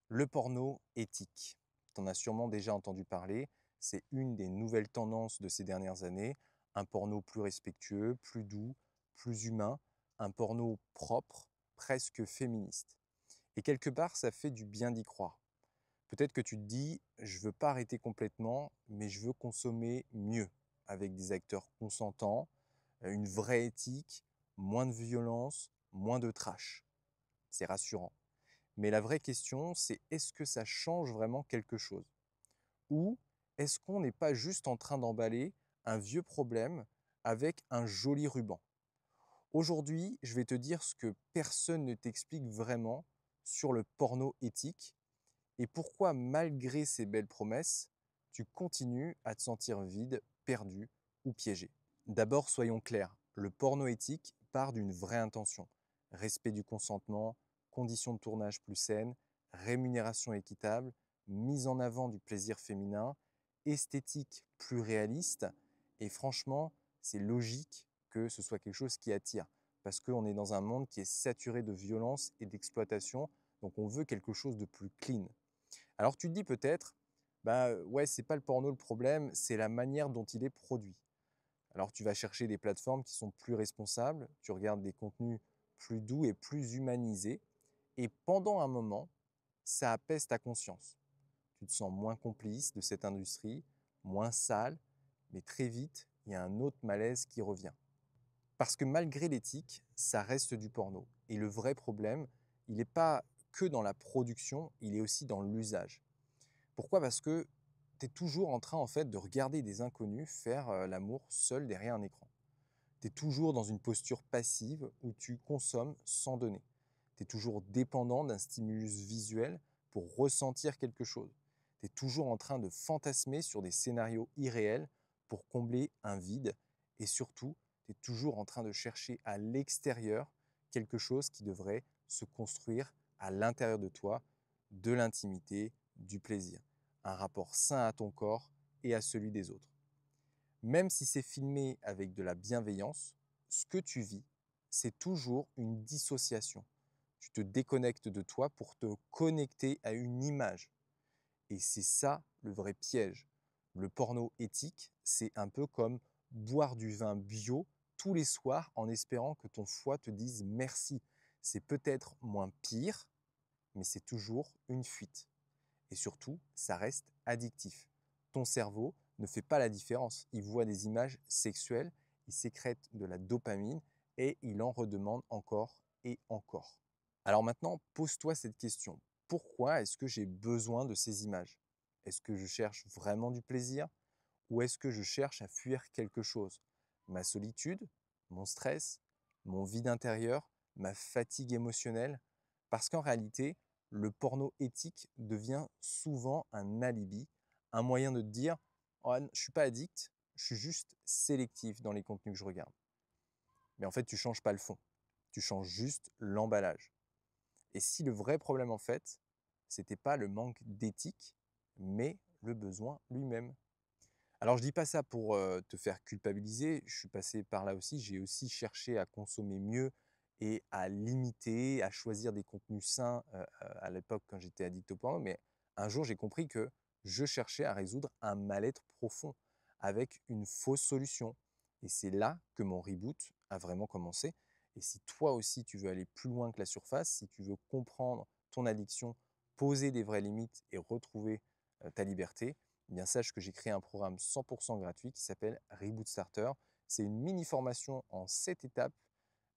Le porno éthique. Tu en as sûrement déjà entendu parler. C'est une des nouvelles tendances de ces dernières années. Un porno plus respectueux, plus doux, plus humain. Un porno propre, presque féministe. Et quelque part, ça fait du bien d'y croire. Peut-être que tu te dis, je veux pas arrêter complètement, mais je veux consommer mieux, avec des acteurs consentants, une vraie éthique, moins de violence, moins de trash. C'est rassurant. Mais la vraie question, c'est est-ce que ça change vraiment quelque chose? Ou est-ce qu'on n'est pas juste en train d'emballer un vieux problème avec un joli ruban? Aujourd'hui, je vais te dire ce que personne ne t'explique vraiment sur le porno éthique et pourquoi, malgré ces belles promesses, tu continues à te sentir vide, perdu ou piégé. D'abord, soyons clairs, le porno éthique part d'une vraie intention. Respect du consentement, conditions de tournage plus saines, rémunération équitable, mise en avant du plaisir féminin, esthétique plus réaliste. Et franchement, c'est logique que ce soit quelque chose qui attire. Parce qu'on est dans un monde qui est saturé de violence et d'exploitation. Donc on veut quelque chose de plus clean. Alors tu te dis peut-être, bah ouais, c'est pas le porno le problème, c'est la manière dont il est produit. Alors tu vas chercher des plateformes qui sont plus responsables, tu regardes des contenus plus doux et plus humanisés, et pendant un moment, ça apaise ta conscience. Tu te sens moins complice de cette industrie, moins sale, mais très vite, il y a un autre malaise qui revient. Parce que malgré l'éthique, ça reste du porno. Et le vrai problème, il n'est pas que dans la production, il est aussi dans l'usage. Pourquoi? Parce que tu es toujours en train en fait de regarder des inconnus faire l'amour seul derrière un écran. Tu es toujours dans une posture passive où tu consommes sans donner. Tu es toujours dépendant d'un stimulus visuel pour ressentir quelque chose. Tu es toujours en train de fantasmer sur des scénarios irréels pour combler un vide. Et surtout, tu es toujours en train de chercher à l'extérieur quelque chose qui devrait se construire à l'intérieur de toi, de l'intimité, du plaisir. Un rapport sain à ton corps et à celui des autres. Même si c'est filmé avec de la bienveillance, ce que tu vis, c'est toujours une dissociation. Tu te déconnectes de toi pour te connecter à une image. Et c'est ça le vrai piège. Le porno éthique, c'est un peu comme boire du vin bio tous les soirs en espérant que ton foie te dise merci. C'est peut-être moins pire, mais c'est toujours une fuite. Et surtout, ça reste addictif. Ton cerveau ne fait pas la différence. Il voit des images sexuelles, il sécrète de la dopamine et il en redemande encore et encore. Alors maintenant, pose-toi cette question. Pourquoi est-ce que j'ai besoin de ces images? Est-ce que je cherche vraiment du plaisir ou est-ce que je cherche à fuir quelque chose? Ma solitude, mon stress, mon vide intérieur, ma fatigue émotionnelle? Parce qu'en réalité, le porno éthique devient souvent un alibi, un moyen de te dire oh, je ne suis pas addict, je suis juste sélectif dans les contenus que je regarde. Mais en fait, tu ne changes pas le fond, tu changes juste l'emballage. Et si le vrai problème, en fait, c'était pas le manque d'éthique, mais le besoin lui-même. Alors je dis pas ça pour te faire culpabiliser, je suis passé par là aussi, j'ai aussi cherché à consommer mieux et à limiter, à choisir des contenus sains à l'époque quand j'étais addict au porno, mais un jour j'ai compris que je cherchais à résoudre un mal-être profond avec une fausse solution. Et c'est là que mon reboot a vraiment commencé. Et si toi aussi tu veux aller plus loin que la surface, si tu veux comprendre ton addiction, poser des vraies limites et retrouver ta liberté, eh bien sache que j'ai créé un programme 100% gratuit qui s'appelle Reboot Starter. C'est une mini formation en 7 étapes.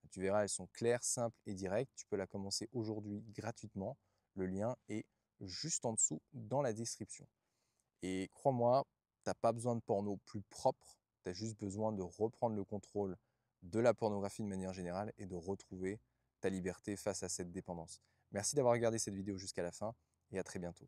Tu verras, elles sont claires, simples et directes. Tu peux la commencer aujourd'hui gratuitement. Le lien est juste en dessous dans la description. Et crois-moi, tu n'as pas besoin de porno plus propre. Tu as juste besoin de reprendre le contrôle de la pornographie de manière générale et de retrouver ta liberté face à cette dépendance. Merci d'avoir regardé cette vidéo jusqu'à la fin et à très bientôt.